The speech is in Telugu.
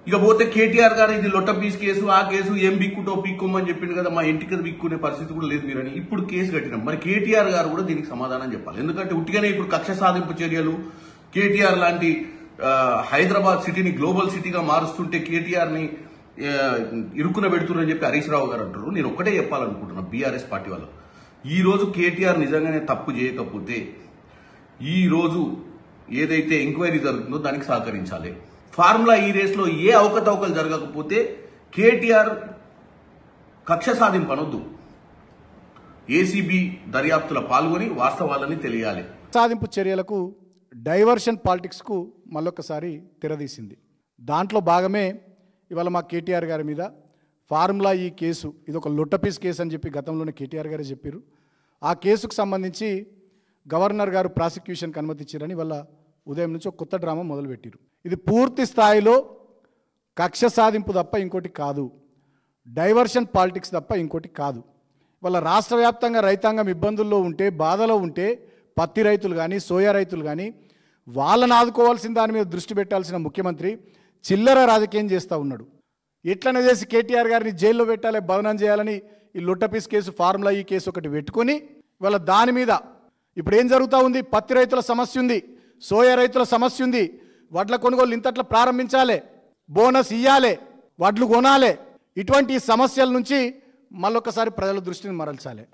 ఇక పోతే కేటీఆర్ గారు ఇది లొట్ట పీస్ కేసు, ఆ కేసు ఏం బిక్కుటో పిక్కుమని చెప్పిండు కదా, మా ఇంటికి బిక్కునే పరిస్థితి కూడా లేదు మీరని ఇప్పుడు కేసు కట్టినాం. మరి కేటీఆర్ గారు కూడా దీనికి సమాధానం చెప్పాలి. ఎందుకంటే ఉట్టిగానే ఇప్పుడు కక్ష సాధింపు చర్యలు, కేటీఆర్ లాంటి హైదరాబాద్ సిటీని గ్లోబల్ సిటీగా మారుస్తుంటే కేటీఆర్ ని ఇరుకున పెడుతున్నారని చెప్పి హరీష్ రావు గారు అంటారు. నేను ఒక్కటే చెప్పాలనుకుంటున్నా బీఆర్ఎస్ పార్టీ వాళ్ళు, ఈ రోజు కేటీఆర్ నిజంగానే తప్పు చేయకపోతే ఈ రోజు ఏదైతే ఎంక్వైరీ జరుగుతుందో దానికి సహకరించాలి. ఫార్ములా ఈ రేస్లో ఏ అవకతవకలు జరగకపోతే కేటీఆర్ కక్ష సాధింపు అనొద్దు, ఏసీబీ దర్యాప్తులో పాల్గొని వాస్తవాలని తెలియాలి. సాధింపు చర్యలకు డైవర్షన్ పాలిటిక్స్కు మళ్ళొకసారి తెరదీసింది. దాంట్లో భాగమే ఇవాళ మా కేటీఆర్ గారి మీద ఫార్ములా ఈ కేసు, ఇది ఒక లొట్టపీస్ కేసు అని చెప్పి గతంలోనే కేటీఆర్ గారే చెప్పారు. ఆ కేసుకు సంబంధించి గవర్నర్ గారు ప్రాసిక్యూషన్కి అనుమతి ఇచ్చారని వాళ్ళ ఉదయం నుంచి ఒక కొత్త డ్రామా మొదలుపెట్టారు. ఇది పూర్తి స్థాయిలో కక్ష సాధింపు తప్ప ఇంకోటి కాదు, డైవర్షన్ పాలిటిక్స్ తప్ప ఇంకోటి కాదు. వాళ్ళ రాష్ట్ర వ్యాప్తంగా రైతాంగం ఇబ్బందుల్లో ఉంటే, బాధలో ఉంటే, పత్తి రైతులు కానీ సోయా రైతులు కానీ వాళ్ళని ఆదుకోవాల్సిన దాని మీద దృష్టి పెట్టాల్సిన ముఖ్యమంత్రి చిల్లర రాజకీయం చేస్తూ ఉన్నాడు. ఎట్లనే చేసి కేటీఆర్ గారిని జైల్లో పెట్టాలి, బదనాం చేయాలని ఈ లొట్టపీస్ కేసు, ఫార్ములా ఈ కేసు ఒకటి పెట్టుకొని వాళ్ళ దాని మీద ఇప్పుడు ఏం జరుగుతూ ఉంది, పత్తి రైతుల సమస్య ఉంది, సోయా రైతుల సమస్య ఉంది, వడ్ల కొనుగోలు ఇంతట్లా ప్రారంభించాలి, బోనస్ ఇవ్వాలి, వడ్లు కొనాలి, ఇటువంటి సమస్యల నుంచి మళ్ళొకసారి ప్రజల దృష్టిని మరల్చాలి.